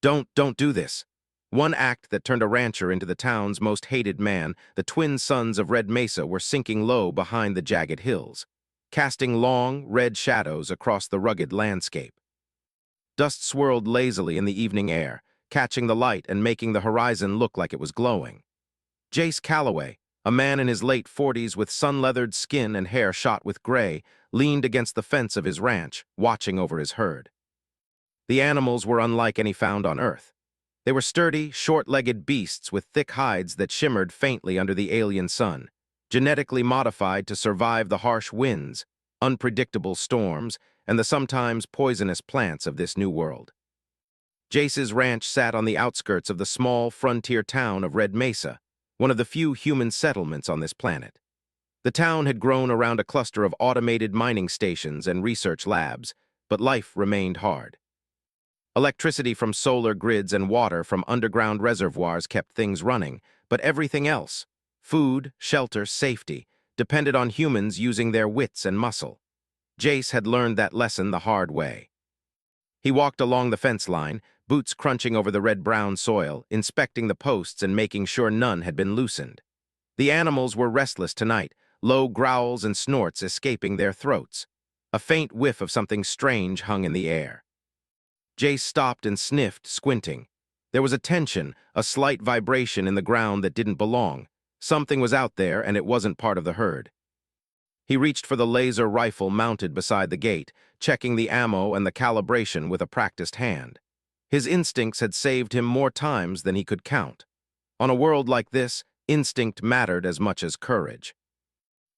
Don't do this. One act that turned a rancher into the town's most hated man, the twin sons of Red Mesa were sinking low behind the jagged hills, casting long, red shadows across the rugged landscape. Dust swirled lazily in the evening air, catching the light and making the horizon look like it was glowing. Jace Calloway, a man in his late 40s with sun-leathered skin and hair shot with gray, leaned against the fence of his ranch, watching over his herd. The animals were unlike any found on Earth. They were sturdy, short-legged beasts with thick hides that shimmered faintly under the alien sun, genetically modified to survive the harsh winds, unpredictable storms, and the sometimes poisonous plants of this new world. Jace's ranch sat on the outskirts of the small frontier town of Red Mesa, one of the few human settlements on this planet. The town had grown around a cluster of automated mining stations and research labs, but life remained hard. Electricity from solar grids and water from underground reservoirs kept things running, but everything else, food, shelter, safety, depended on humans using their wits and muscle. Jace had learned that lesson the hard way. He walked along the fence line, boots crunching over the red-brown soil, inspecting the posts and making sure none had been loosened. The animals were restless tonight, low growls and snorts escaping their throats. A faint whiff of something strange hung in the air. Jace stopped and sniffed, squinting. There was a tension, a slight vibration in the ground that didn't belong. Something was out there, and it wasn't part of the herd. He reached for the laser rifle mounted beside the gate, checking the ammo and the calibration with a practiced hand. His instincts had saved him more times than he could count. On a world like this, instinct mattered as much as courage.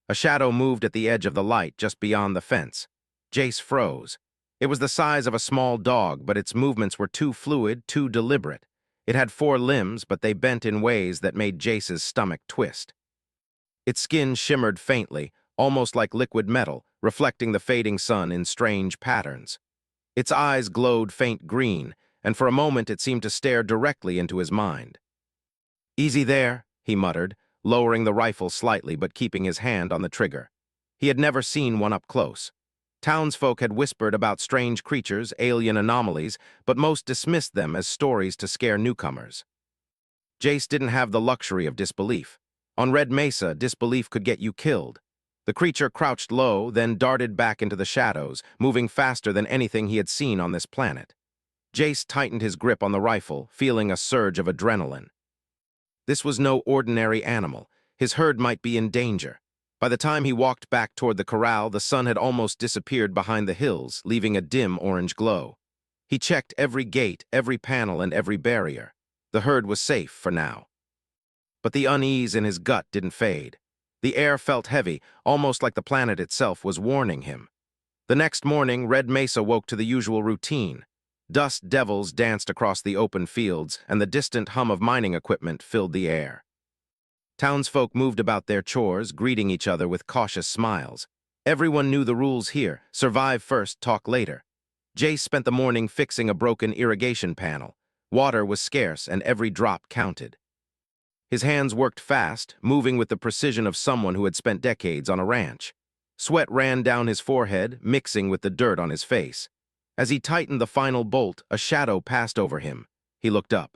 A shadow moved at the edge of the light just beyond the fence. Jace froze. It was the size of a small dog, but its movements were too fluid, too deliberate. It had 4 limbs, but they bent in ways that made Jace's stomach twist. Its skin shimmered faintly, almost like liquid metal, reflecting the fading sun in strange patterns. Its eyes glowed faint green, and for a moment it seemed to stare directly into his mind. "Easy there," he muttered, lowering the rifle slightly but keeping his hand on the trigger. He had never seen one up close. Townsfolk had whispered about strange creatures, alien anomalies, but most dismissed them as stories to scare newcomers. Jace didn't have the luxury of disbelief. On Red Mesa, disbelief could get you killed. The creature crouched low, then darted back into the shadows, moving faster than anything he had seen on this planet. Jace tightened his grip on the rifle, feeling a surge of adrenaline. This was no ordinary animal. His herd might be in danger. By the time he walked back toward the corral, the sun had almost disappeared behind the hills, leaving a dim orange glow. He checked every gate, every panel, and every barrier. The herd was safe for now. But the unease in his gut didn't fade. The air felt heavy, almost like the planet itself was warning him. The next morning, Red Mesa woke to the usual routine. Dust devils danced across the open fields, and the distant hum of mining equipment filled the air. Townsfolk moved about their chores, greeting each other with cautious smiles. Everyone knew the rules here: survive first, talk later. Jace spent the morning fixing a broken irrigation panel. Water was scarce, and every drop counted. His hands worked fast, moving with the precision of someone who had spent decades on a ranch. Sweat ran down his forehead, mixing with the dirt on his face. As he tightened the final bolt, a shadow passed over him. He looked up.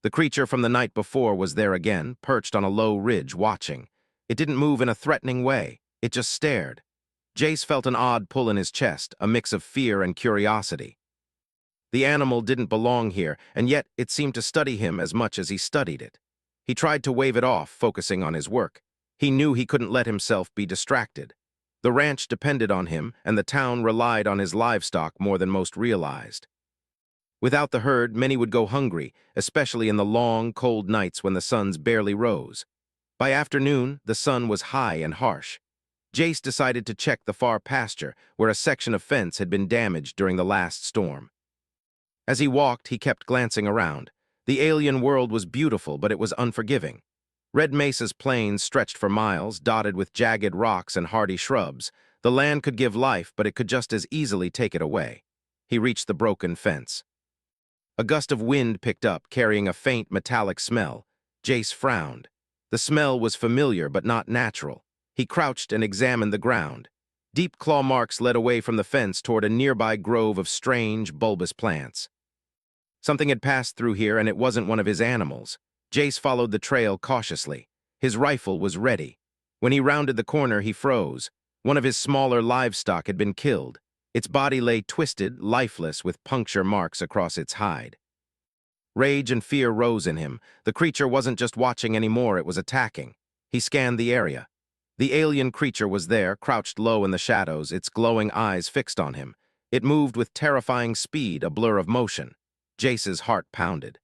The creature from the night before was there again, perched on a low ridge, watching. It didn't move in a threatening way. It just stared. Jace felt an odd pull in his chest, a mix of fear and curiosity. The animal didn't belong here, and yet it seemed to study him as much as he studied it. He tried to wave it off, focusing on his work. He knew he couldn't let himself be distracted. The ranch depended on him, and the town relied on his livestock more than most realized. Without the herd, many would go hungry, especially in the long, cold nights when the suns barely rose. By afternoon, the sun was high and harsh. Jace decided to check the far pasture, where a section of fence had been damaged during the last storm. As he walked, he kept glancing around. The alien world was beautiful, but it was unforgiving. Red Mesa's plains stretched for miles, dotted with jagged rocks and hardy shrubs. The land could give life, but it could just as easily take it away. He reached the broken fence. A gust of wind picked up, carrying a faint metallic smell. Jace frowned. The smell was familiar but not natural. He crouched and examined the ground. Deep claw marks led away from the fence toward a nearby grove of strange, bulbous plants. Something had passed through here, and it wasn't one of his animals. Jace followed the trail cautiously. His rifle was ready. When he rounded the corner, he froze. One of his smaller livestock had been killed. Its body lay twisted, lifeless, with puncture marks across its hide. Rage and fear rose in him. The creature wasn't just watching anymore, it was attacking. He scanned the area. The alien creature was there, crouched low in the shadows, its glowing eyes fixed on him. It moved with terrifying speed, a blur of motion. Jace's heart pounded.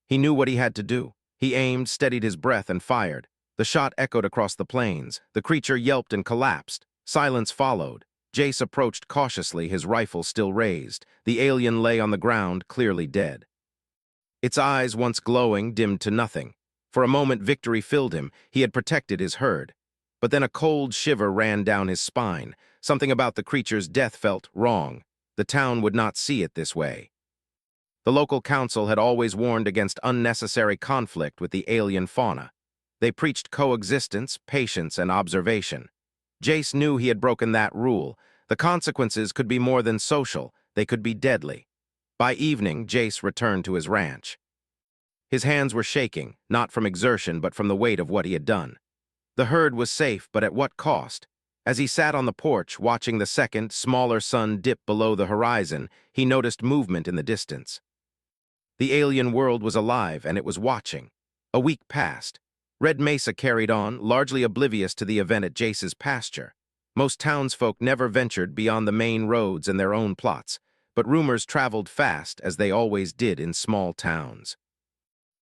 He knew what he had to do. He aimed, steadied his breath, and fired. The shot echoed across the plains. The creature yelped and collapsed. Silence followed. Jace approached cautiously, his rifle still raised. The alien lay on the ground, clearly dead. Its eyes, once glowing, dimmed to nothing. For a moment, victory filled him. He had protected his herd. But then a cold shiver ran down his spine. Something about the creature's death felt wrong. The town would not see it this way. The local council had always warned against unnecessary conflict with the alien fauna. They preached coexistence, patience, and observation. Jace knew he had broken that rule. The consequences could be more than social, they could be deadly. By evening, Jace returned to his ranch. His hands were shaking, not from exertion but from the weight of what he had done. The herd was safe, but at what cost? As he sat on the porch, watching the second, smaller sun dip below the horizon, he noticed movement in the distance. The alien world was alive, and it was watching. A week passed. Red Mesa carried on, largely oblivious to the event at Jace's pasture. Most townsfolk never ventured beyond the main roads and their own plots, but rumors traveled fast, as they always did in small towns.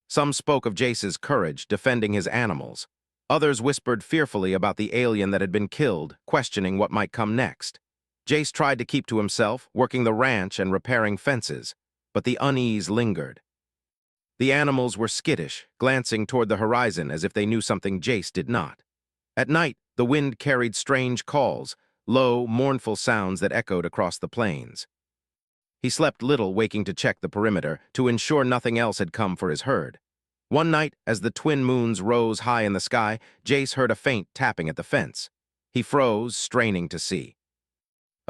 Some spoke of Jace's courage, defending his animals. Others whispered fearfully about the alien that had been killed, questioning what might come next. Jace tried to keep to himself, working the ranch and repairing fences, but the unease lingered. The animals were skittish, glancing toward the horizon as if they knew something Jace did not. At night, the wind carried strange calls, low, mournful sounds that echoed across the plains. He slept little, waking to check the perimeter, to ensure nothing else had come for his herd. One night, as the twin moons rose high in the sky, Jace heard a faint tapping at the fence. He froze, straining to see.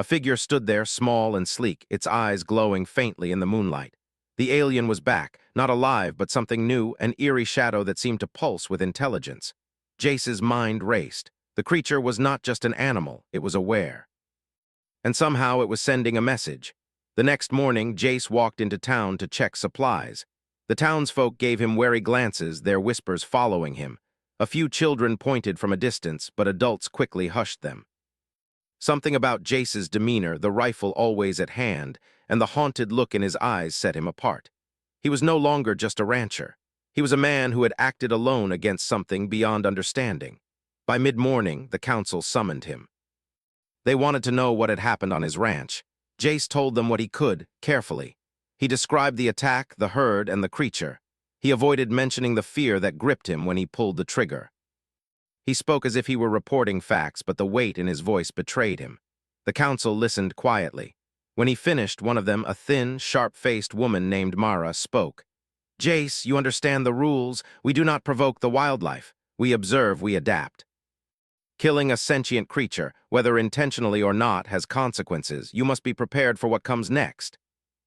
A figure stood there, small and sleek, its eyes glowing faintly in the moonlight. The alien was back, not alive, but something new, an eerie shadow that seemed to pulse with intelligence. Jace's mind raced. The creature was not just an animal, it was aware. And somehow it was sending a message. The next morning, Jace walked into town to check supplies. The townsfolk gave him wary glances, their whispers following him. A few children pointed from a distance, but adults quickly hushed them. Something about Jace's demeanor, the rifle always at hand, and the haunted look in his eyes set him apart. He was no longer just a rancher. He was a man who had acted alone against something beyond understanding. By mid-morning, the council summoned him. They wanted to know what had happened on his ranch. Jace told them what he could, carefully. He described the attack, the herd, and the creature. He avoided mentioning the fear that gripped him when he pulled the trigger. He spoke as if he were reporting facts, but the weight in his voice betrayed him. The council listened quietly. When he finished, one of them, a thin, sharp-faced woman named Mara, spoke. "Jace, you understand the rules. We do not provoke the wildlife. We observe, we adapt. Killing a sentient creature, whether intentionally or not, has consequences. You must be prepared for what comes next."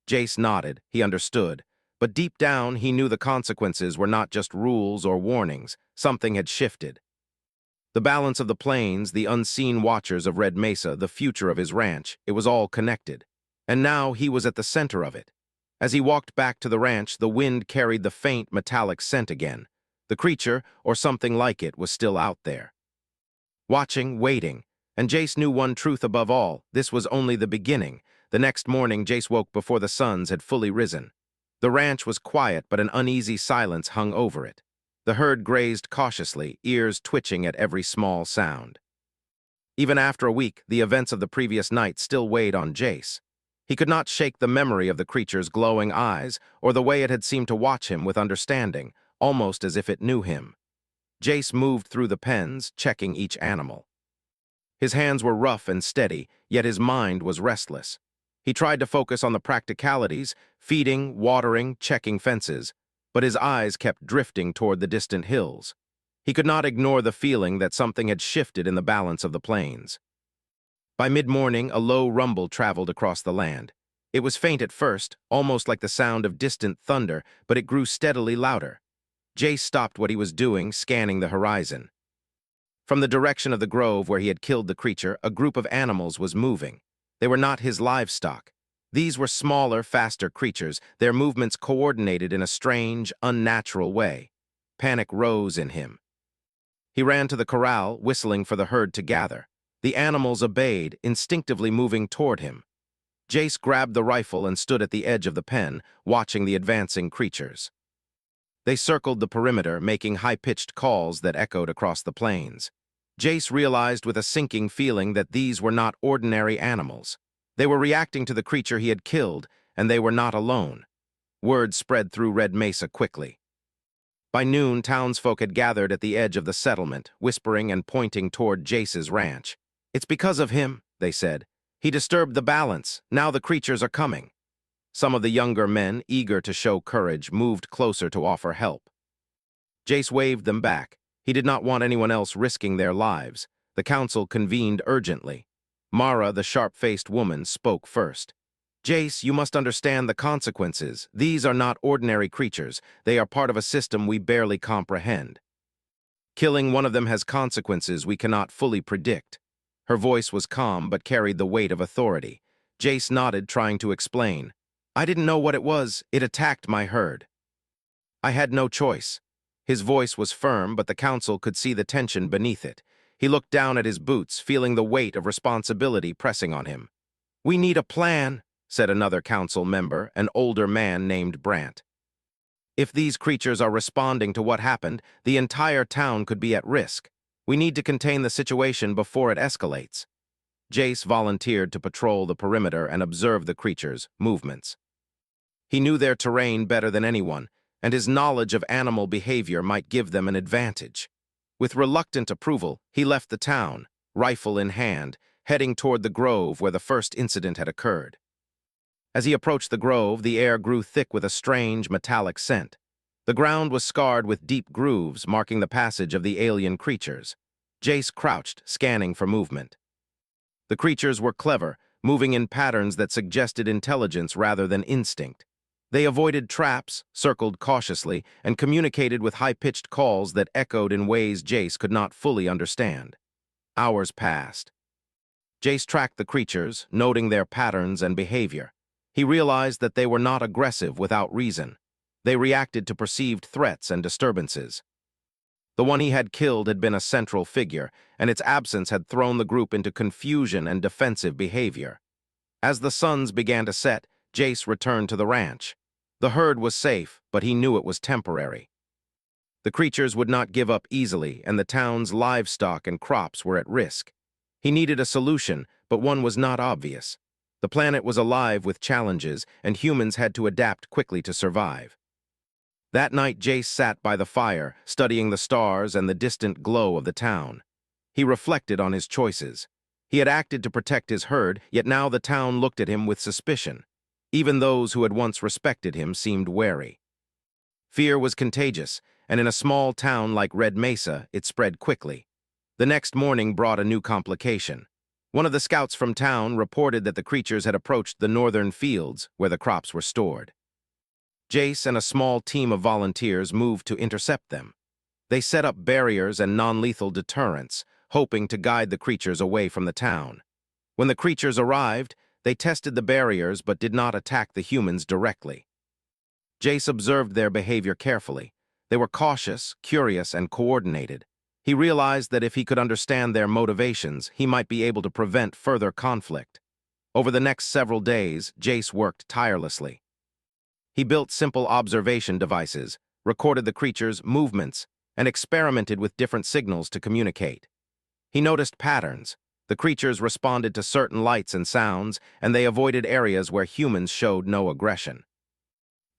Jace nodded. He understood. But deep down, he knew the consequences were not just rules or warnings. Something had shifted. The balance of the plains, the unseen watchers of Red Mesa, the future of his ranch, it was all connected. And now he was at the center of it. As he walked back to the ranch, the wind carried the faint, metallic scent again. The creature, or something like it, was still out there. Watching, waiting. And Jace knew one truth above all: this was only the beginning. The next morning, Jace woke before the suns had fully risen. The ranch was quiet, but an uneasy silence hung over it. The herd grazed cautiously, ears twitching at every small sound. Even after a week, the events of the previous night still weighed on Jace. He could not shake the memory of the creature's glowing eyes, or the way it had seemed to watch him with understanding, almost as if it knew him. Jace moved through the pens, checking each animal. His hands were rough and steady, yet his mind was restless. He tried to focus on the practicalities, feeding, watering, checking fences, but his eyes kept drifting toward the distant hills. He could not ignore the feeling that something had shifted in the balance of the plains. By mid-morning, a low rumble traveled across the land. It was faint at first, almost like the sound of distant thunder, but it grew steadily louder. Jace stopped what he was doing, scanning the horizon. From the direction of the grove where he had killed the creature, a group of animals was moving. They were not his livestock. These were smaller, faster creatures, their movements coordinated in a strange, unnatural way. Panic rose in him. He ran to the corral, whistling for the herd to gather. The animals obeyed, instinctively moving toward him. Jace grabbed the rifle and stood at the edge of the pen, watching the advancing creatures. They circled the perimeter, making high-pitched calls that echoed across the plains. Jace realized with a sinking feeling that these were not ordinary animals. They were reacting to the creature he had killed, and they were not alone. Word spread through Red Mesa quickly. By noon, townsfolk had gathered at the edge of the settlement, whispering and pointing toward Jace's ranch. "It's because of him," they said. "He disturbed the balance. Now the creatures are coming." Some of the younger men, eager to show courage, moved closer to offer help. Jace waved them back. He did not want anyone else risking their lives. The council convened urgently. Mara, the sharp-faced woman, spoke first. "Jace, you must understand the consequences. These are not ordinary creatures. They are part of a system we barely comprehend. Killing one of them has consequences we cannot fully predict." Her voice was calm but carried the weight of authority. Jace nodded, trying to explain. "I didn't know what it was. It attacked my herd. I had no choice." His voice was firm, but the council could see the tension beneath it. He looked down at his boots, feeling the weight of responsibility pressing on him. "We need a plan," said another council member, an older man named Brant. "If these creatures are responding to what happened, the entire town could be at risk. We need to contain the situation before it escalates." Jace volunteered to patrol the perimeter and observe the creatures' movements. He knew their terrain better than anyone, and his knowledge of animal behavior might give them an advantage. With reluctant approval, he left the town, rifle in hand, heading toward the grove where the first incident had occurred. As he approached the grove, the air grew thick with a strange, metallic scent. The ground was scarred with deep grooves, marking the passage of the alien creatures. Jace crouched, scanning for movement. The creatures were clever, moving in patterns that suggested intelligence rather than instinct. They avoided traps, circled cautiously, and communicated with high-pitched calls that echoed in ways Jace could not fully understand. Hours passed. Jace tracked the creatures, noting their patterns and behavior. He realized that they were not aggressive without reason. They reacted to perceived threats and disturbances. The one he had killed had been a central figure, and its absence had thrown the group into confusion and defensive behavior. As the suns began to set, Jace returned to the ranch. The herd was safe, but he knew it was temporary. The creatures would not give up easily, and the town's livestock and crops were at risk. He needed a solution, but one was not obvious. The planet was alive with challenges, and humans had to adapt quickly to survive. That night, Jace sat by the fire, studying the stars and the distant glow of the town. He reflected on his choices. He had acted to protect his herd, yet now the town looked at him with suspicion. Even those who had once respected him seemed wary. Fear was contagious, and in a small town like Red Mesa, it spread quickly. The next morning brought a new complication. One of the scouts from town reported that the creatures had approached the northern fields where the crops were stored. Jace and a small team of volunteers moved to intercept them. They set up barriers and non-lethal deterrents, hoping to guide the creatures away from the town. When the creatures arrived, they tested the barriers but did not attack the humans directly. Jace observed their behavior carefully. They were cautious, curious, and coordinated. He realized that if he could understand their motivations, he might be able to prevent further conflict. Over the next several days, Jace worked tirelessly. He built simple observation devices, recorded the creatures' movements, and experimented with different signals to communicate. He noticed patterns. The creatures responded to certain lights and sounds, and they avoided areas where humans showed no aggression.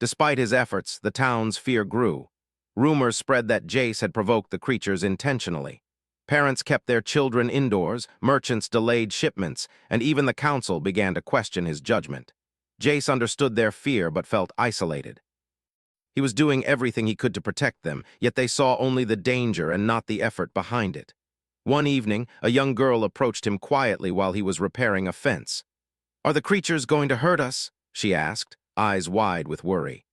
Despite his efforts, the town's fear grew. Rumors spread that Jace had provoked the creatures intentionally. Parents kept their children indoors, merchants delayed shipments, and even the council began to question his judgment. Jace understood their fear but felt isolated. He was doing everything he could to protect them, yet they saw only the danger and not the effort behind it. One evening, a young girl approached him quietly while he was repairing a fence. "Are the creatures going to hurt us?" she asked, eyes wide with worry.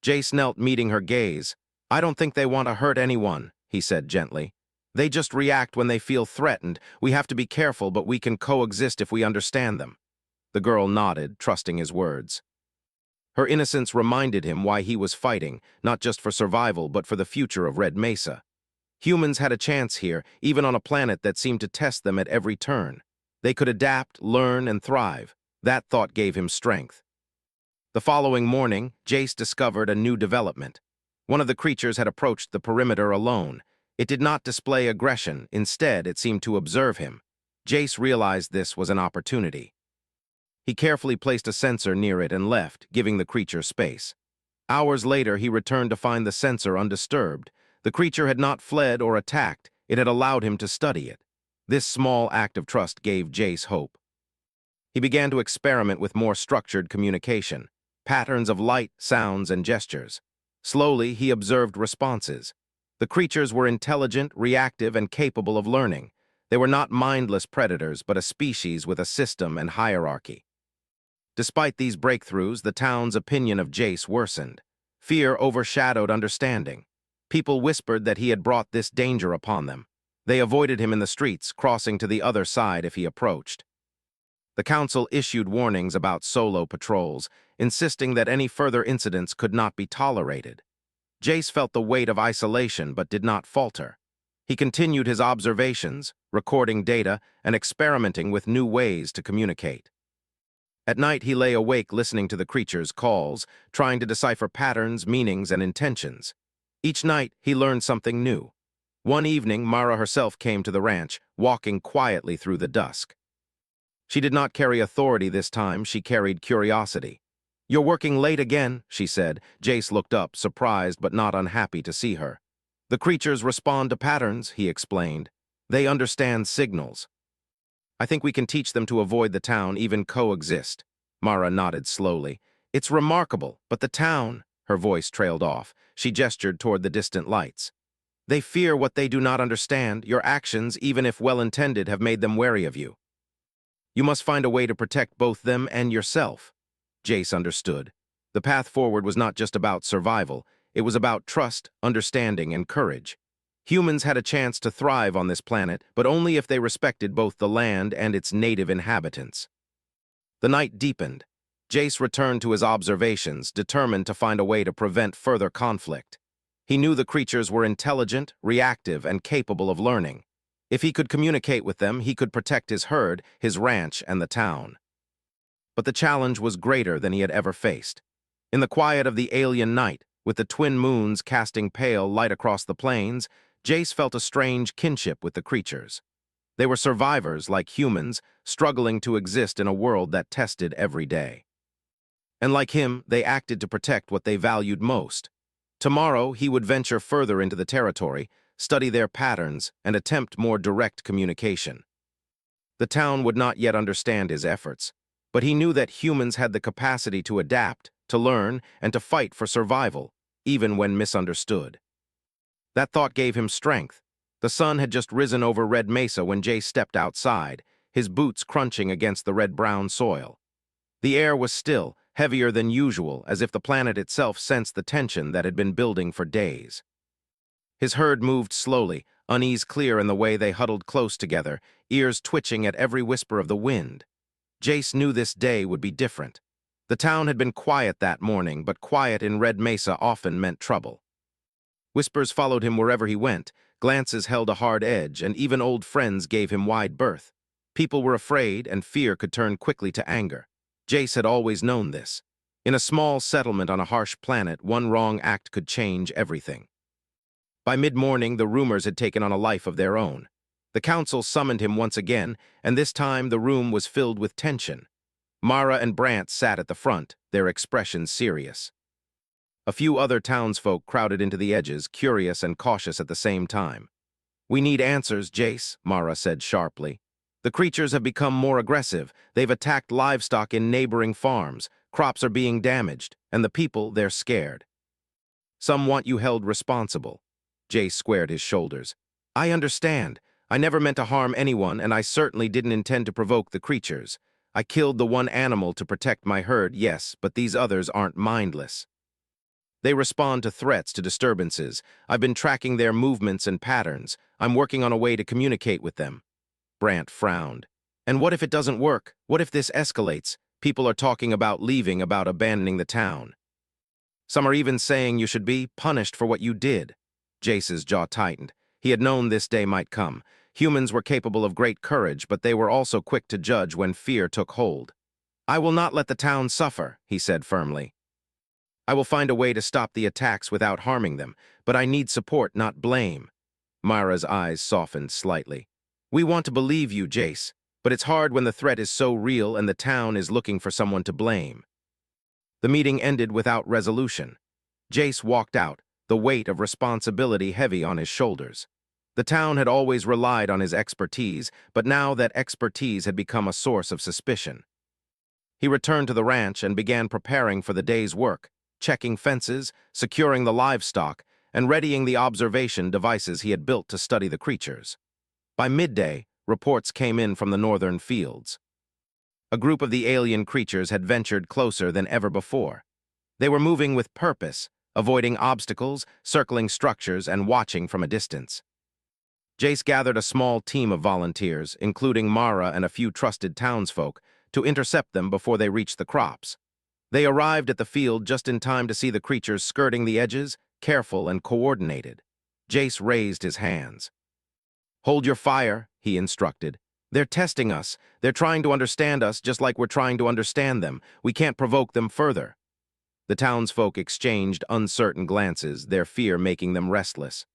Jace knelt, meeting her gaze. I don't think they want to hurt anyone, he said gently. They just react when they feel threatened. We have to be careful, but we can coexist if we understand them. The girl nodded, trusting his words. Her innocence reminded him why he was fighting, not just for survival, but for the future of Red Mesa. Humans had a chance here, even on a planet that seemed to test them at every turn. They could adapt, learn, and thrive. That thought gave him strength. The following morning, Jace discovered a new development. One of the creatures had approached the perimeter alone. It did not display aggression. Instead, it seemed to observe him. Jace realized this was an opportunity. He carefully placed a sensor near it and left, giving the creature space. Hours later, he returned to find the sensor undisturbed. The creature had not fled or attacked. It had allowed him to study it. This small act of trust gave Jace hope. He began to experiment with more structured communication, patterns of light, sounds, and gestures. Slowly, he observed responses. The creatures were intelligent, reactive, and capable of learning. They were not mindless predators, but a species with a system and hierarchy. Despite these breakthroughs, the town's opinion of Jace worsened. Fear overshadowed understanding. People whispered that he had brought this danger upon them. They avoided him in the streets, crossing to the other side if he approached. The council issued warnings about solo patrols, insisting that any further incidents could not be tolerated. Jace felt the weight of isolation but did not falter. He continued his observations, recording data, and experimenting with new ways to communicate. At night, he lay awake listening to the creature's calls, trying to decipher patterns, meanings, and intentions. Each night, he learned something new. One evening, Mara herself came to the ranch, walking quietly through the dusk. She did not carry authority this time, she carried curiosity. You're working late again, she said. Jace looked up, surprised but not unhappy to see her. The creatures respond to patterns, he explained. They understand signals. I think we can teach them to avoid the town, even coexist. Mara nodded slowly. It's remarkable, but the town, her voice trailed off. She gestured toward the distant lights. They fear what they do not understand. Your actions, even if well-intended, have made them wary of you. You must find a way to protect both them and yourself. Jace understood. The path forward was not just about survival. It was about trust, understanding, and courage. Humans had a chance to thrive on this planet, but only if they respected both the land and its native inhabitants. The night deepened. Jace returned to his observations, determined to find a way to prevent further conflict. He knew the creatures were intelligent, reactive, and capable of learning. If he could communicate with them, he could protect his herd, his ranch, and the town. But the challenge was greater than he had ever faced. In the quiet of the alien night, with the twin moons casting pale light across the plains, Jace felt a strange kinship with the creatures. They were survivors, like humans, struggling to exist in a world that tested every day. And like him, they acted to protect what they valued most. Tomorrow, he would venture further into the territory, study their patterns, and attempt more direct communication. The town would not yet understand his efforts, but he knew that humans had the capacity to adapt, to learn, and to fight for survival, even when misunderstood. That thought gave him strength. The sun had just risen over Red Mesa when Jace stepped outside, his boots crunching against the red-brown soil. The air was still, heavier than usual, as if the planet itself sensed the tension that had been building for days. His herd moved slowly, unease clear in the way they huddled close together, ears twitching at every whisper of the wind. Jace knew this day would be different. The town had been quiet that morning, but quiet in Red Mesa often meant trouble. Whispers followed him wherever he went, glances held a hard edge, and even old friends gave him wide berth. People were afraid, and fear could turn quickly to anger. Jace had always known this. In a small settlement on a harsh planet, one wrong act could change everything. By mid-morning, the rumors had taken on a life of their own. The council summoned him once again, and this time the room was filled with tension. Mara and Brant sat at the front, their expressions serious. A few other townsfolk crowded into the edges, curious and cautious at the same time. We need answers, Jace, Mara said sharply. The creatures have become more aggressive. They've attacked livestock in neighboring farms. Crops are being damaged, and the people, they're scared. Some want you held responsible. Jace squared his shoulders. I understand. I never meant to harm anyone, and I certainly didn't intend to provoke the creatures. I killed the one animal to protect my herd, yes, but these others aren't mindless. They respond to threats, to disturbances. I've been tracking their movements and patterns. I'm working on a way to communicate with them." Brant frowned. "And what if it doesn't work? What if this escalates? People are talking about leaving, about abandoning the town. Some are even saying you should be punished for what you did." Jace's jaw tightened. He had known this day might come. Humans were capable of great courage, but they were also quick to judge when fear took hold. "I will not let the town suffer," he said firmly. "I will find a way to stop the attacks without harming them, but I need support, not blame." Mara's eyes softened slightly. "We want to believe you, Jace, but it's hard when the threat is so real and the town is looking for someone to blame." The meeting ended without resolution. Jace walked out, the weight of responsibility heavy on his shoulders. The town had always relied on his expertise, but now that expertise had become a source of suspicion. He returned to the ranch and began preparing for the day's work, checking fences, securing the livestock, and readying the observation devices he had built to study the creatures. By midday, reports came in from the northern fields. A group of the alien creatures had ventured closer than ever before. They were moving with purpose, avoiding obstacles, circling structures, and watching from a distance. Jace gathered a small team of volunteers, including Mara and a few trusted townsfolk, to intercept them before they reached the crops. They arrived at the field just in time to see the creatures skirting the edges, careful and coordinated. Jace raised his hands. "Hold your fire," he instructed. "They're testing us. They're trying to understand us just like we're trying to understand them. We can't provoke them further." The townsfolk exchanged uncertain glances, their fear making them restless.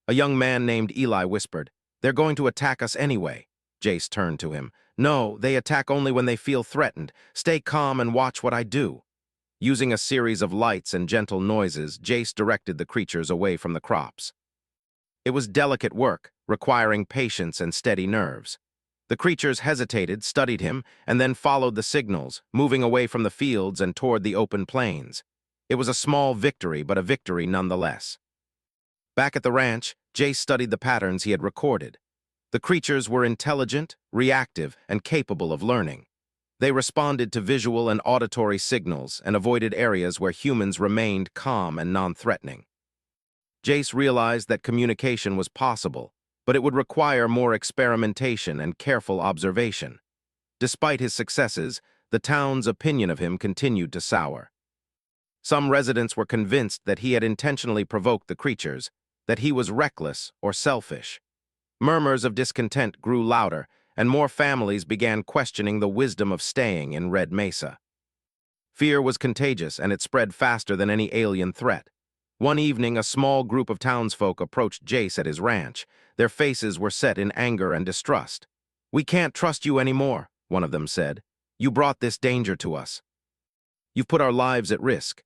A young man named Eli whispered, "They're going to attack us anyway." Jace turned to him. "No, they attack only when they feel threatened. Stay calm and watch what I do." Using a series of lights and gentle noises, Jace directed the creatures away from the crops. It was delicate work, requiring patience and steady nerves. The creatures hesitated, studied him, and then followed the signals, moving away from the fields and toward the open plains. It was a small victory, but a victory nonetheless. Back at the ranch, Jace studied the patterns he had recorded. The creatures were intelligent, reactive, and capable of learning. They responded to visual and auditory signals and avoided areas where humans remained calm and non-threatening. Jace realized that communication was possible, but it would require more experimentation and careful observation. Despite his successes, the town's opinion of him continued to sour. Some residents were convinced that he had intentionally provoked the creatures, that he was reckless or selfish. Murmurs of discontent grew louder, and more families began questioning the wisdom of staying in Red Mesa. Fear was contagious, and it spread faster than any alien threat. One evening, a small group of townsfolk approached Jace at his ranch. Their faces were set in anger and distrust. "We can't trust you anymore," one of them said. "You brought this danger to us. You've put our lives at risk."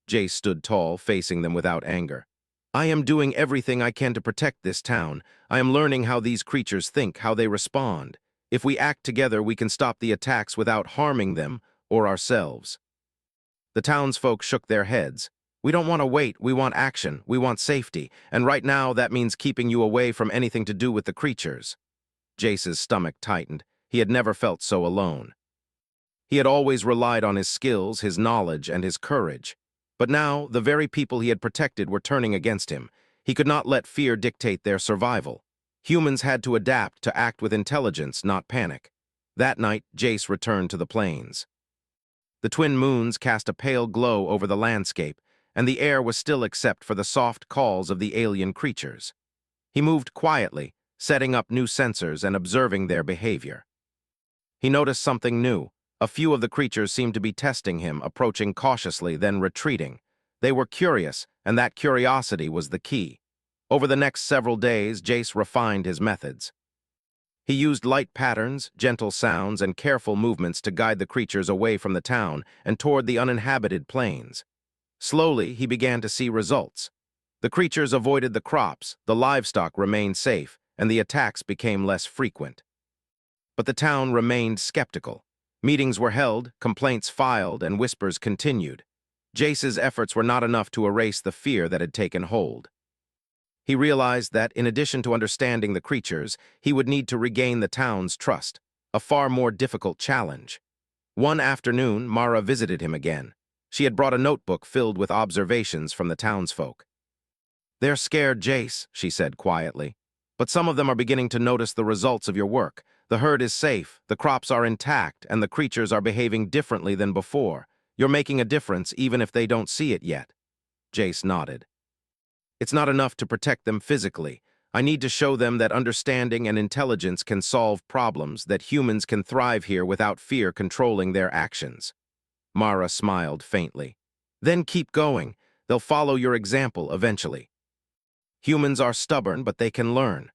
Jace stood tall, facing them without anger. "I am doing everything I can to protect this town. I am learning how these creatures think, how they respond. If we act together, we can stop the attacks without harming them or ourselves." The townsfolk shook their heads. "We don't want to wait, we want action, we want safety, and right now that means keeping you away from anything to do with the creatures." Jace's stomach tightened. He had never felt so alone. He had always relied on his skills, his knowledge, and his courage. But now, the very people he had protected were turning against him. He could not let fear dictate their survival. Humans had to adapt, to act with intelligence, not panic. That night, Jace returned to the plains. The twin moons cast a pale glow over the landscape, and the air was still except for the soft calls of the alien creatures. He moved quietly, setting up new sensors and observing their behavior. He noticed something new. A few of the creatures seemed to be testing him, approaching cautiously, then retreating. They were curious, and that curiosity was the key. Over the next several days, Jace refined his methods. He used light patterns, gentle sounds, and careful movements to guide the creatures away from the town and toward the uninhabited plains. Slowly, he began to see results. The creatures avoided the crops, the livestock remained safe, and the attacks became less frequent. But the town remained skeptical. Meetings were held, complaints filed, and whispers continued. Jace's efforts were not enough to erase the fear that had taken hold. He realized that, in addition to understanding the creatures, he would need to regain the town's trust. a far more difficult challenge. One afternoon, Mara visited him again. She had brought a notebook filled with observations from the townsfolk. "They're scared, Jace," she said quietly. "But some of them are beginning to notice the results of your work. The herd is safe, the crops are intact, and the creatures are behaving differently than before. You're making a difference even if they don't see it yet." Jace nodded. "It's not enough to protect them physically. I need to show them that understanding and intelligence can solve problems, that humans can thrive here without fear controlling their actions." Mara smiled faintly. "Then keep going. They'll follow your example eventually. Humans are stubborn, but they can learn."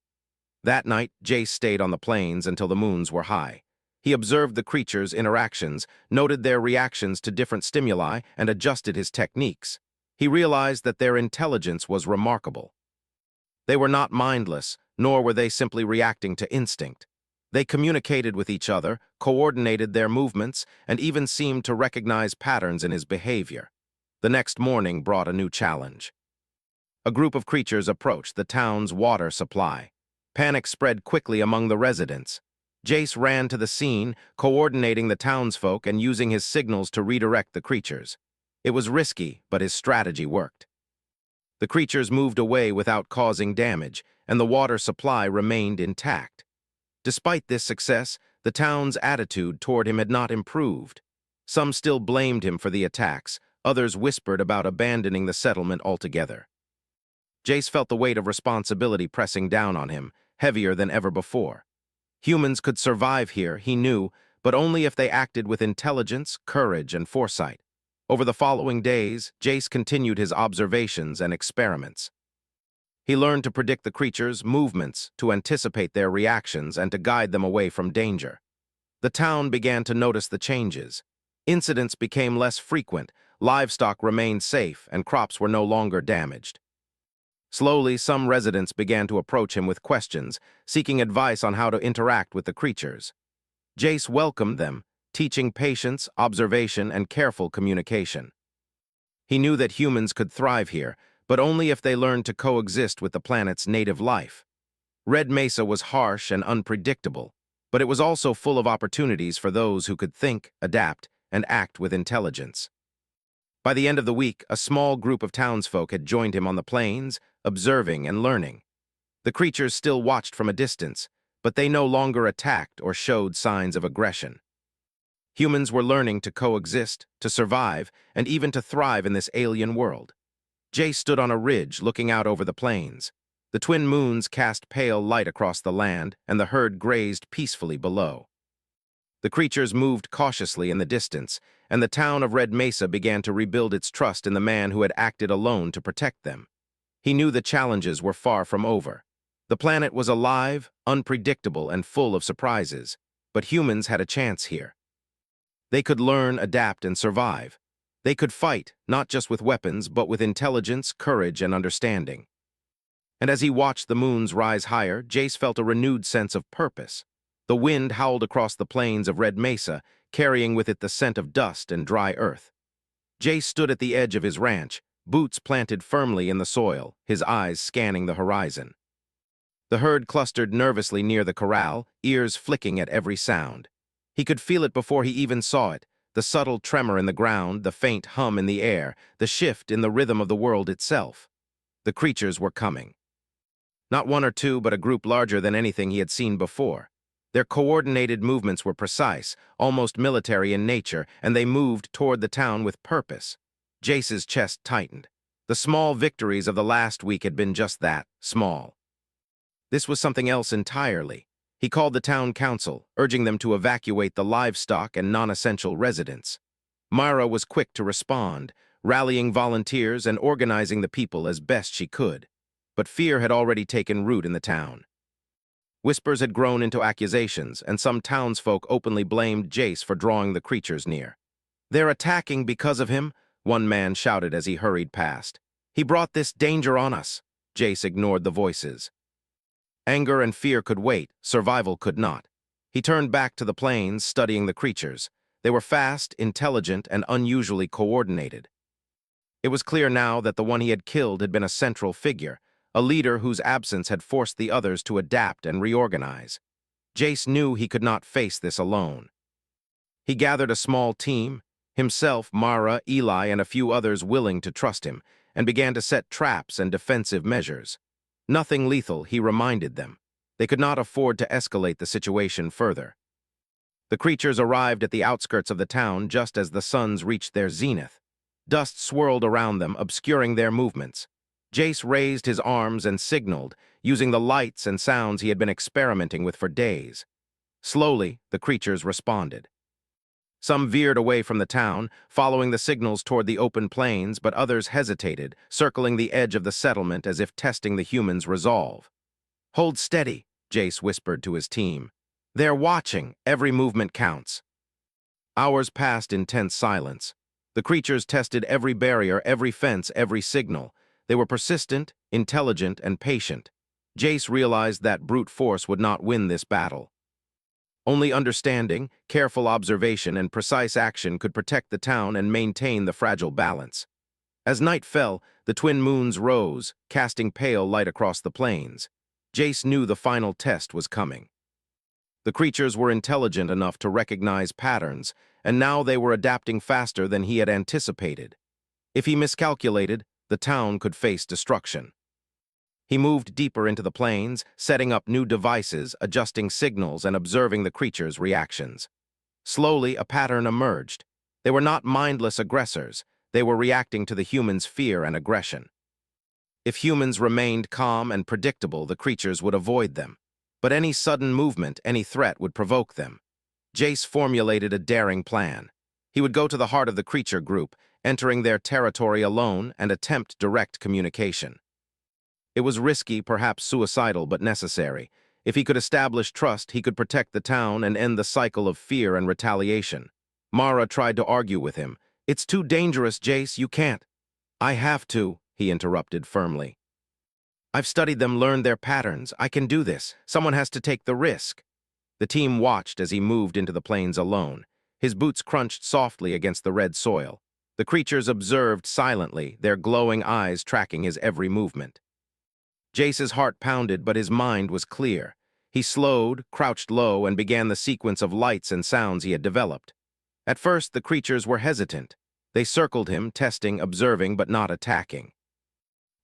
That night, Jace stayed on the plains until the moons were high. He observed the creatures' interactions, noted their reactions to different stimuli, and adjusted his techniques. He realized that their intelligence was remarkable. They were not mindless, nor were they simply reacting to instinct. They communicated with each other, coordinated their movements, and even seemed to recognize patterns in his behavior. The next morning brought a new challenge. A group of creatures approached the town's water supply. Panic spread quickly among the residents. Jace ran to the scene, coordinating the townsfolk and using his signals to redirect the creatures. It was risky, but his strategy worked. The creatures moved away without causing damage, and the water supply remained intact. Despite this success, the town's attitude toward him had not improved. Some still blamed him for the attacks, others whispered about abandoning the settlement altogether. Jace felt the weight of responsibility pressing down on him, heavier than ever before. Humans could survive here, he knew, but only if they acted with intelligence, courage, and foresight. Over the following days, Jace continued his observations and experiments. He learned to predict the creatures' movements, to anticipate their reactions, and to guide them away from danger. The town began to notice the changes. Incidents became less frequent, livestock remained safe, and crops were no longer damaged. Slowly, some residents began to approach him with questions, seeking advice on how to interact with the creatures. Jace welcomed them, teaching patience, observation, and careful communication. He knew that humans could thrive here, but only if they learned to coexist with the planet's native life. Red Mesa was harsh and unpredictable, but it was also full of opportunities for those who could think, adapt, and act with intelligence. By the end of the week, a small group of townsfolk had joined him on the plains, observing and learning. The creatures still watched from a distance, but they no longer attacked or showed signs of aggression. Humans were learning to coexist, to survive, and even to thrive in this alien world. Jay stood on a ridge looking out over the plains. The twin moons cast pale light across the land, and the herd grazed peacefully below. The creatures moved cautiously in the distance, and the town of Red Mesa began to rebuild its trust in the man who had acted alone to protect them. He knew the challenges were far from over. The planet was alive, unpredictable, and full of surprises, but humans had a chance here. They could learn, adapt, and survive. They could fight, not just with weapons, but with intelligence, courage, and understanding. And as he watched the moons rise higher, Jace felt a renewed sense of purpose. The wind howled across the plains of Red Mesa, carrying with it the scent of dust and dry earth. Jace stood at the edge of his ranch, boots planted firmly in the soil, his eyes scanning the horizon. The herd clustered nervously near the corral, ears flicking at every sound. He could feel it before he even saw it, the subtle tremor in the ground, the faint hum in the air, the shift in the rhythm of the world itself. The creatures were coming. Not one or two, but a group larger than anything he had seen before. Their coordinated movements were precise, almost military in nature, and they moved toward the town with purpose. Jace's chest tightened. The small victories of the last week had been just that, small. This was something else entirely. He called the town council, urging them to evacuate the livestock and non-essential residents. Myra was quick to respond, rallying volunteers and organizing the people as best she could. But fear had already taken root in the town. Whispers had grown into accusations, and some townsfolk openly blamed Jace for drawing the creatures near. "They're attacking because of him," one man shouted as he hurried past. "He brought this danger on us." Jace ignored the voices. Anger and fear could wait, survival could not. He turned back to the plains, studying the creatures. They were fast, intelligent, and unusually coordinated. It was clear now that the one he had killed had been a central figure, a leader whose absence had forced the others to adapt and reorganize. Jace knew he could not face this alone. He gathered a small team, himself, Mara, Eli, and a few others willing to trust him, and began to set traps and defensive measures. Nothing lethal, he reminded them. They could not afford to escalate the situation further. The creatures arrived at the outskirts of the town just as the suns reached their zenith. Dust swirled around them, obscuring their movements. Jace raised his arms and signaled, using the lights and sounds he had been experimenting with for days. Slowly, the creatures responded. Some veered away from the town, following the signals toward the open plains, but others hesitated, circling the edge of the settlement as if testing the humans' resolve. "Hold steady," Jace whispered to his team. "They're watching. Every movement counts." Hours passed in tense silence. The creatures tested every barrier, every fence, every signal. They were persistent, intelligent, and patient. Jace realized that brute force would not win this battle. Only understanding, careful observation, and precise action could protect the town and maintain the fragile balance. As night fell, the twin moons rose, casting pale light across the plains. Jace knew the final test was coming. The creatures were intelligent enough to recognize patterns, and now they were adapting faster than he had anticipated. If he miscalculated, the town could face destruction. He moved deeper into the plains, setting up new devices, adjusting signals, and observing the creatures' reactions. Slowly, a pattern emerged. They were not mindless aggressors. They were reacting to the humans' fear and aggression. If humans remained calm and predictable, the creatures would avoid them. But any sudden movement, any threat would provoke them. Jace formulated a daring plan. He would go to the heart of the creature group, entering their territory alone, and attempt direct communication. It was risky, perhaps suicidal, but necessary. If he could establish trust, he could protect the town and end the cycle of fear and retaliation. Mara tried to argue with him. "It's too dangerous, Jace, you can't." "I have to," he interrupted firmly. "I've studied them, learned their patterns. I can do this. Someone has to take the risk." The team watched as he moved into the plains alone. His boots crunched softly against the red soil. The creatures observed silently, their glowing eyes tracking his every movement. Jace's heart pounded, but his mind was clear. He slowed, crouched low, and began the sequence of lights and sounds he had developed. At first, the creatures were hesitant. They circled him, testing, observing, but not attacking.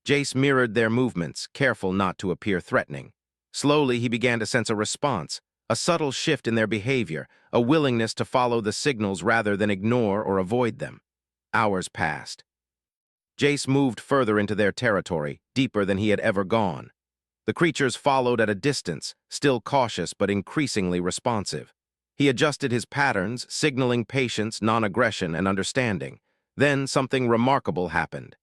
Jace mirrored their movements, careful not to appear threatening. Slowly, he began to sense a response, a subtle shift in their behavior, a willingness to follow the signals rather than ignore or avoid them. Hours passed. Jace moved further into their territory, deeper than he had ever gone. The creatures followed at a distance, still cautious but increasingly responsive. He adjusted his patterns, signaling patience, non-aggression, and understanding. Then something remarkable happened.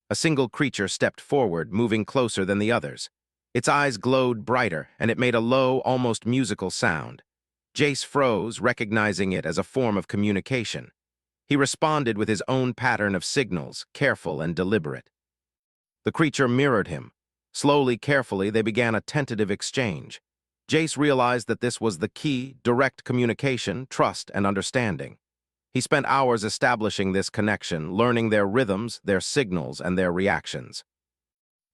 A single creature stepped forward, moving closer than the others. Its eyes glowed brighter, and it made a low, almost musical sound. Jace froze, recognizing it as a form of communication. He responded with his own pattern of signals, careful and deliberate. The creature mirrored him. Slowly, carefully, they began a tentative exchange. Jace realized that this was the key: direct communication, trust, and understanding. He spent hours establishing this connection, learning their rhythms, their signals, and their reactions.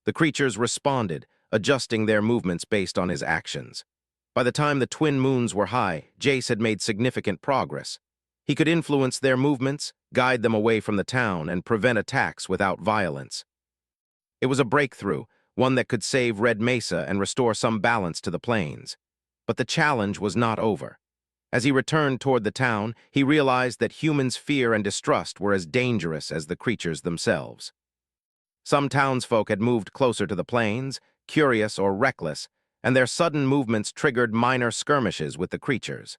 The creatures responded, adjusting their movements based on his actions. By the time the twin moons were high, Jace had made significant progress. He could influence their movements, guide them away from the town, and prevent attacks without violence. It was a breakthrough, one that could save Red Mesa and restore some balance to the plains. But the challenge was not over. As he returned toward the town, he realized that humans' fear and distrust were as dangerous as the creatures themselves. Some townsfolk had moved closer to the plains, curious or reckless, and their sudden movements triggered minor skirmishes with the creatures.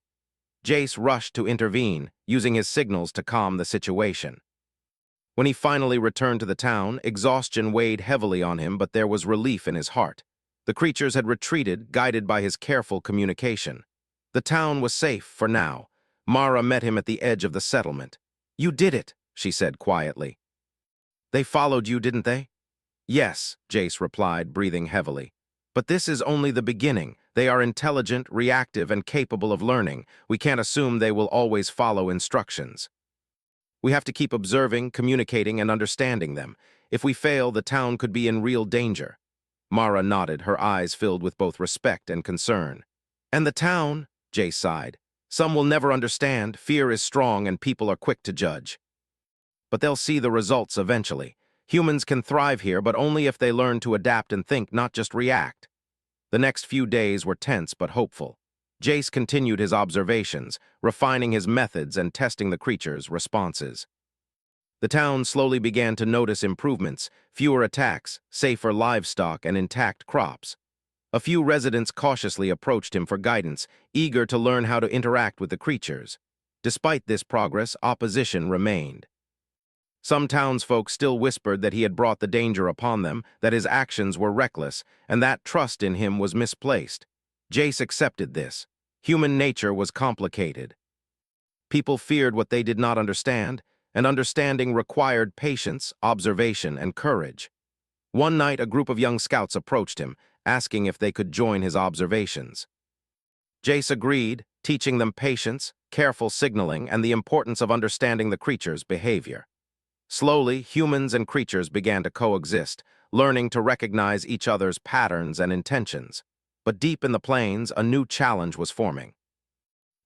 Jace rushed to intervene, using his signals to calm the situation. When he finally returned to the town, exhaustion weighed heavily on him, but there was relief in his heart. The creatures had retreated, guided by his careful communication. The town was safe for now. Mara met him at the edge of the settlement. "You did it," she said quietly. "They followed you, didn't they?" "Yes," Jace replied, breathing heavily. "But this is only the beginning. They are intelligent, reactive, and capable of learning. We can't assume they will always follow instructions. We have to keep observing, communicating, and understanding them. If we fail, the town could be in real danger." Mara nodded, her eyes filled with both respect and concern. And the town, Jace sighed. Some will never understand, fear is strong and people are quick to judge. But they'll see the results eventually. Humans can thrive here, but only if they learn to adapt and think, not just react. The next few days were tense but hopeful. Jace continued his observations, refining his methods and testing the creatures' responses. The town slowly began to notice improvements, fewer attacks, safer livestock, and intact crops. A few residents cautiously approached him for guidance, eager to learn how to interact with the creatures. Despite this progress, opposition remained. Some townsfolk still whispered that he had brought the danger upon them, that his actions were reckless, and that trust in him was misplaced. Jace accepted this. Human nature was complicated. People feared what they did not understand, and understanding required patience, observation, and courage. One night, a group of young scouts approached him, asking if they could join his observations. Jace agreed, teaching them patience, careful signaling, and the importance of understanding the creature's behavior. Slowly, humans and creatures began to coexist, learning to recognize each other's patterns and intentions. But deep in the plains, a new challenge was forming.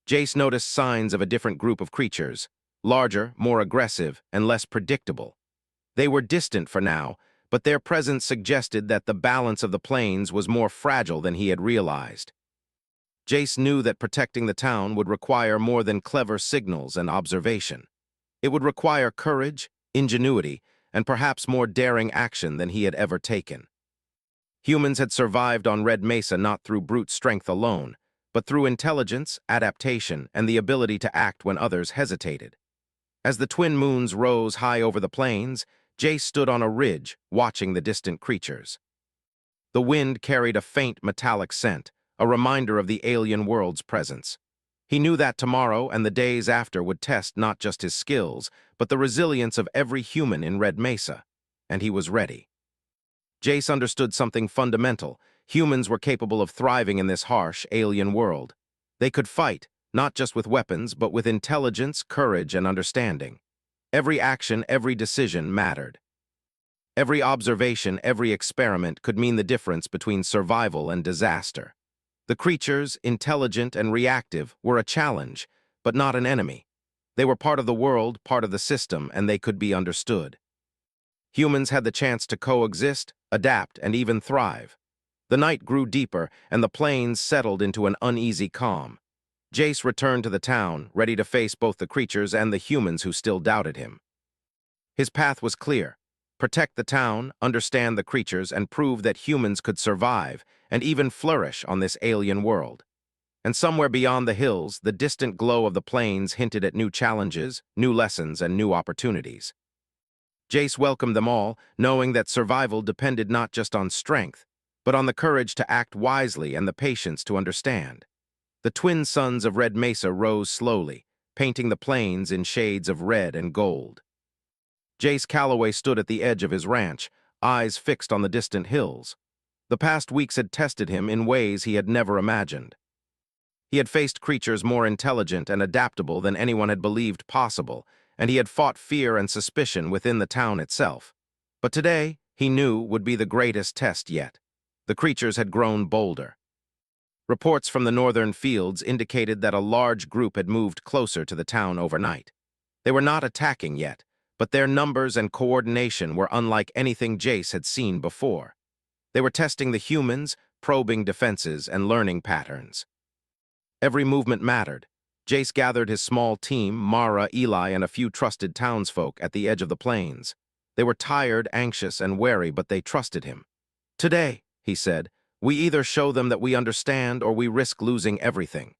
Jace noticed signs of a different group of creatures, larger, more aggressive, and less predictable. They were distant for now, but their presence suggested that the balance of the plains was more fragile than he had realized. Jace knew that protecting the town would require more than clever signals and observation. It would require courage, ingenuity, and perhaps more daring action than he had ever taken. Humans had survived on Red Mesa not through brute strength alone, but through intelligence, adaptation, and the ability to act when others hesitated. As the twin moons rose high over the plains, Jace stood on a ridge, watching the distant creatures. The wind carried a faint metallic scent, a reminder of the alien world's presence. He knew that tomorrow and the days after would test not just his skills, but the resilience of every human in Red Mesa, and he was ready. Jace understood something fundamental. Humans were capable of thriving in this harsh, alien world. They could fight, not just with weapons, but with intelligence, courage, and understanding. Every action, every decision mattered. Every observation, every experiment could mean the difference between survival and disaster. The creatures, intelligent and reactive, were a challenge, but not an enemy. They were part of the world, part of the system, and they could be understood. Humans had the chance to coexist, adapt, and even thrive. The night grew deeper, and the plains settled into an uneasy calm. Jace returned to the town, ready to face both the creatures and the humans who still doubted him. His path was clear. Protect the town, understand the creatures, and prove that humans could survive and even flourish on this alien world. And somewhere beyond the hills, the distant glow of the plains hinted at new challenges, new lessons, and new opportunities. Jace welcomed them all, knowing that survival depended not just on strength, but on the courage to act wisely and the patience to understand. The twin suns of Red Mesa rose slowly, painting the plains in shades of red and gold. Jace Calloway stood at the edge of his ranch, eyes fixed on the distant hills. The past weeks had tested him in ways he had never imagined. He had faced creatures more intelligent and adaptable than anyone had believed possible, and he had fought fear and suspicion within the town itself. But today, he knew, would be the greatest test yet. The creatures had grown bolder. Reports from the northern fields indicated that a large group had moved closer to the town overnight. They were not attacking yet, but their numbers and coordination were unlike anything Jace had seen before. They were testing the humans, probing defenses, and learning patterns. Every movement mattered. Jace gathered his small team, Mara, Eli, and a few trusted townsfolk at the edge of the plains. They were tired, anxious, and wary, but they trusted him. "Today," he said, "we either show them that we understand or we risk losing everything.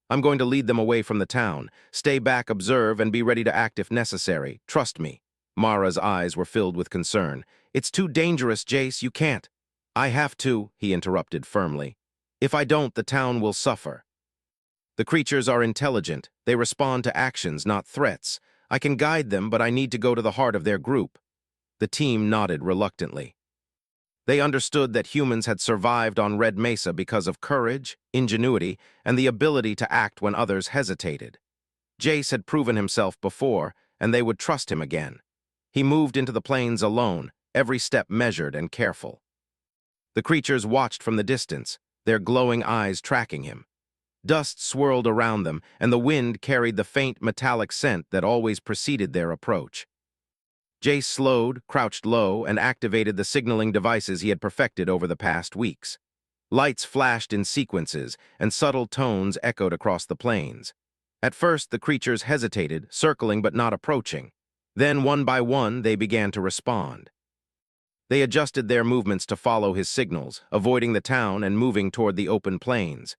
I'm going to lead them away from the town. Stay back, observe, and be ready to act if necessary. Trust me." Mara's eyes were filled with concern. "It's too dangerous, Jace. You can't." "I have to," he interrupted firmly. "If I don't, the town will suffer. The creatures are intelligent. They respond to actions, not threats. I can guide them, but I need to go to the heart of their group." The team nodded reluctantly. They understood that humans had survived on Red Mesa because of courage, ingenuity, and the ability to act when others hesitated. Jace had proven himself before, and they would trust him again. He moved into the plains alone, every step measured and careful. The creatures watched from the distance, their glowing eyes tracking him. Dust swirled around them, and the wind carried the faint metallic scent that always preceded their approach. Jace slowed, crouched low, and activated the signaling devices he had perfected over the past weeks. Lights flashed in sequences, and subtle tones echoed across the plains. At first, the creatures hesitated, circling but not approaching. Then, one by one, they began to respond. They adjusted their movements to follow his signals, avoiding the town and moving toward the open plains.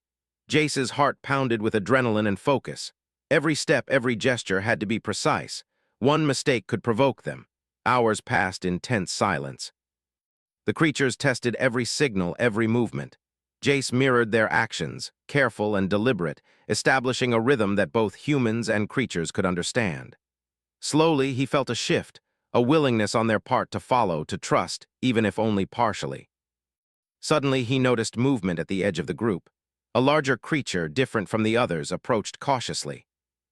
Jace's heart pounded with adrenaline and focus. Every step, every gesture had to be precise. One mistake could provoke them. Hours passed in tense silence. The creatures tested every signal, every movement. Jace mirrored their actions, careful and deliberate, establishing a rhythm that both humans and creatures could understand. Slowly, he felt a shift, a willingness on their part to follow, to trust, even if only partially. Suddenly, he noticed movement at the edge of the group. A larger creature, different from the others, approached cautiously.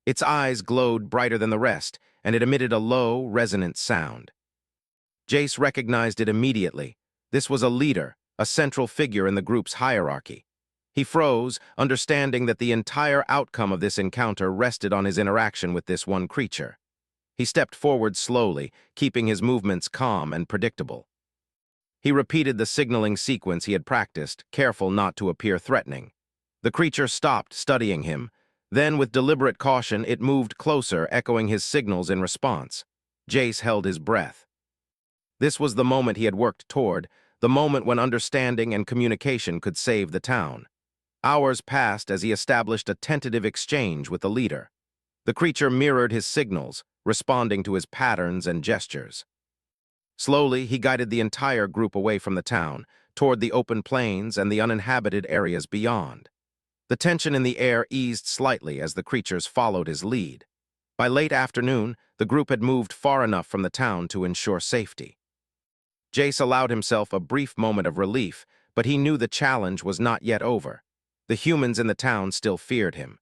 Its eyes glowed brighter than the rest, and it emitted a low, resonant sound. Jace recognized it immediately. This was a leader, a central figure in the group's hierarchy. He froze, understanding that the entire outcome of this encounter rested on his interaction with this one creature. He stepped forward slowly, keeping his movements calm and predictable. He repeated the signaling sequence he had practiced, careful not to appear threatening. The creature stopped, studying him. Then, with deliberate caution, it moved closer, echoing his signals in response. Jace held his breath. This was the moment he had worked toward, the moment when understanding and communication could save the town. Hours passed as he established a tentative exchange with the leader. The creature mirrored his signals, responding to his patterns and gestures. Slowly, he guided the entire group away from the town, toward the open plains and the uninhabited areas beyond. The tension in the air eased slightly as the creatures followed his lead. By late afternoon, the group had moved far enough from the town to ensure safety. Jace allowed himself a brief moment of relief, but he knew the challenge was not yet over. The humans in the town still feared him.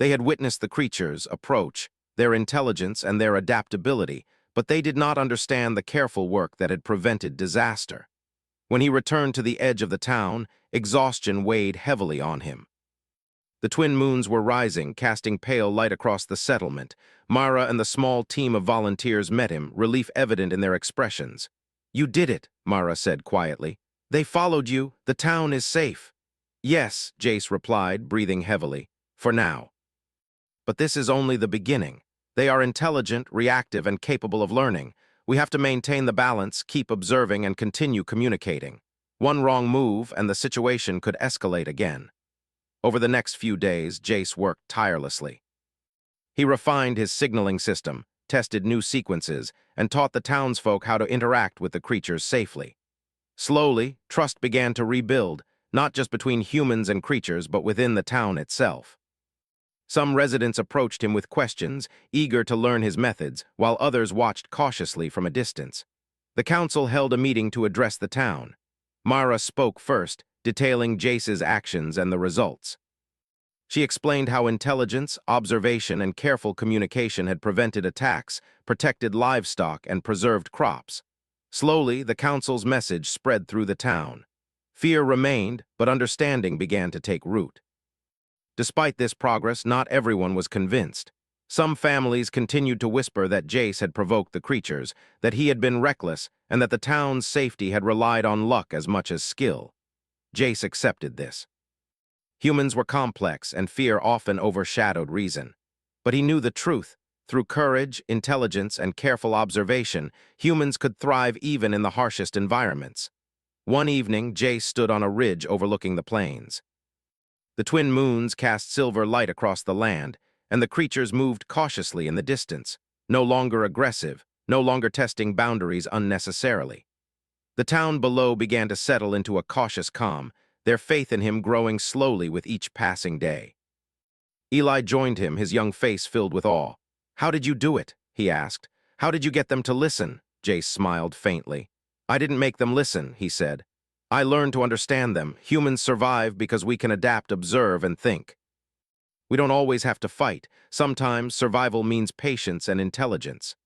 They had witnessed the creatures approach, their intelligence and their adaptability, but they did not understand the careful work that had prevented disaster. When he returned to the edge of the town, exhaustion weighed heavily on him. The twin moons were rising, casting pale light across the settlement. Mara and the small team of volunteers met him, relief evident in their expressions. "You did it," Mara said quietly. "They followed you. The town is safe." "Yes," Jace replied, breathing heavily. "For now. But this is only the beginning. They are intelligent, reactive, and capable of learning. We have to maintain the balance, keep observing, and continue communicating. One wrong move, and the situation could escalate again." Over the next few days, Jace worked tirelessly. He refined his signaling system, tested new sequences, and taught the townsfolk how to interact with the creatures safely. Slowly, trust began to rebuild, not just between humans and creatures, but within the town itself. Some residents approached him with questions, eager to learn his methods, while others watched cautiously from a distance. The council held a meeting to address the town. Mara spoke first, detailing Jace's actions and the results. She explained how intelligence, observation, and careful communication had prevented attacks, protected livestock, and preserved crops. Slowly, the council's message spread through the town. Fear remained, but understanding began to take root. Despite this progress, not everyone was convinced. Some families continued to whisper that Jace had provoked the creatures, that he had been reckless, and that the town's safety had relied on luck as much as skill. Jace accepted this. Humans were complex, and fear often overshadowed reason. But he knew the truth. Through courage, intelligence, and careful observation, humans could thrive even in the harshest environments. One evening, Jace stood on a ridge overlooking the plains. The twin moons cast silver light across the land, and the creatures moved cautiously in the distance, no longer aggressive, no longer testing boundaries unnecessarily. The town below began to settle into a cautious calm, their faith in him growing slowly with each passing day. Eli joined him, his young face filled with awe. "How did you do it?" he asked. "How did you get them to listen?" Jace smiled faintly. "I didn't make them listen," he said. "I learned to understand them. Humans survive because we can adapt, observe, and think. We don't always have to fight. Sometimes survival means patience and intelligence."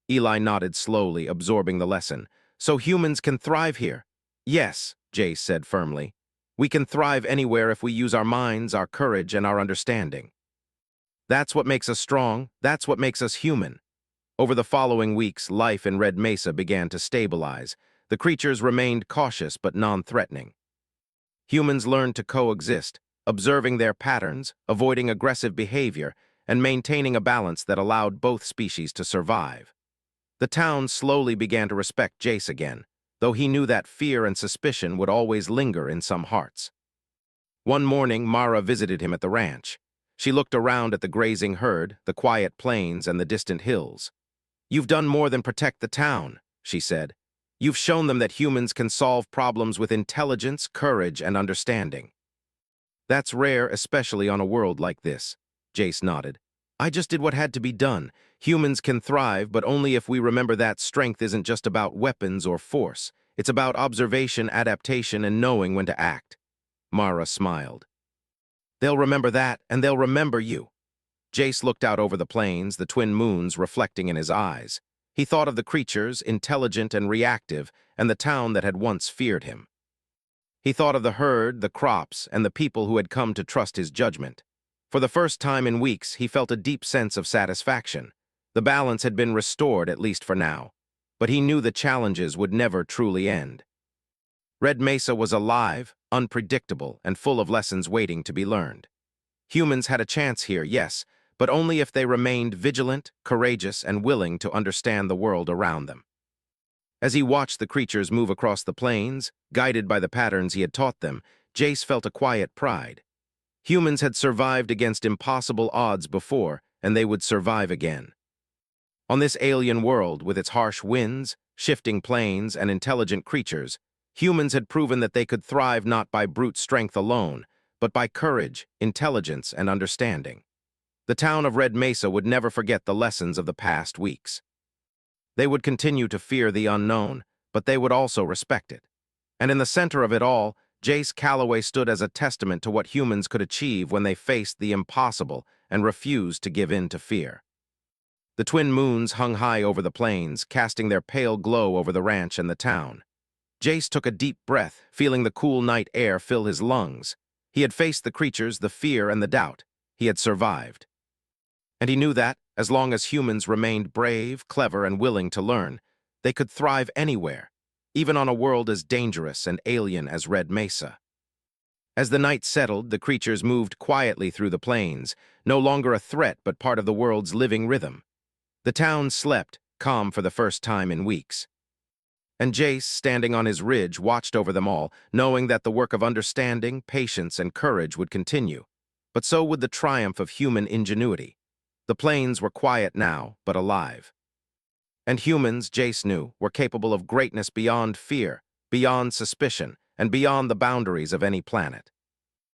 Eli nodded slowly, absorbing the lesson. "So humans can thrive here?" "Yes," Jace said firmly. We can thrive anywhere if we use our minds, our courage, and our understanding. That's what makes us strong. That's what makes us human. Over the following weeks, life in Red Mesa began to stabilize. The creatures remained cautious but non-threatening. Humans learned to coexist, observing their patterns, avoiding aggressive behavior, and maintaining a balance that allowed both species to survive. The town slowly began to respect Jace again, though he knew that fear and suspicion would always linger in some hearts. One morning, Mara visited him at the ranch. She looked around at the grazing herd, the quiet plains, and the distant hills. "You've done more than protect the town," she said. "You've shown them that humans can solve problems with intelligence, courage, and understanding." "That's rare, especially on a world like this," Jace nodded. "I just did what had to be done. Humans can thrive, but only if we remember that strength isn't just about weapons or force. It's about observation, adaptation, and knowing when to act." Mara smiled. "They'll remember that, and they'll remember you." Jace looked out over the plains, the twin moons reflecting in his eyes. He thought of the creatures, intelligent and reactive, and the town that had once feared him. He thought of the herd, the crops, and the people who had come to trust his judgment. For the first time in weeks, he felt a deep sense of satisfaction. The balance had been restored, at least for now. But he knew the challenges would never truly end. Red Mesa was alive, unpredictable, and full of lessons waiting to be learned. Humans had a chance here, yes, but only if they remained vigilant, courageous, and willing to understand the world around them. As he watched the creatures move across the plains, guided by the patterns he had taught them, Jace felt a quiet pride. Humans had survived against impossible odds before, and they would survive again. On this alien world, with its harsh winds, shifting plains, and intelligent creatures, humans had proven that they could thrive not by brute strength alone, but by courage, intelligence, and understanding. The town of Red Mesa would never forget the lessons of the past weeks. They would continue to fear the unknown, but they would also respect it. And in the center of it all, Jace Calloway stood as a testament to what humans could achieve when they faced the impossible and refused to give in to fear. The twin moons hung high over the plains, casting their pale glow over the ranch and the town. Jace took a deep breath, feeling the cool night air fill his lungs. He had faced the creatures, the fear, and the doubt. He had survived. And he knew that, as long as humans remained brave, clever, and willing to learn, they could thrive anywhere, even on a world as dangerous and alien as Red Mesa. As the night settled, the creatures moved quietly through the plains, no longer a threat but part of the world's living rhythm. The town slept, calm for the first time in weeks. And Jace, standing on his ridge, watched over them all, knowing that the work of understanding, patience, and courage would continue. But so would the triumph of human ingenuity. The plains were quiet now, but alive. And humans, Jace knew, were capable of greatness beyond fear, beyond suspicion, and beyond the boundaries of any planet.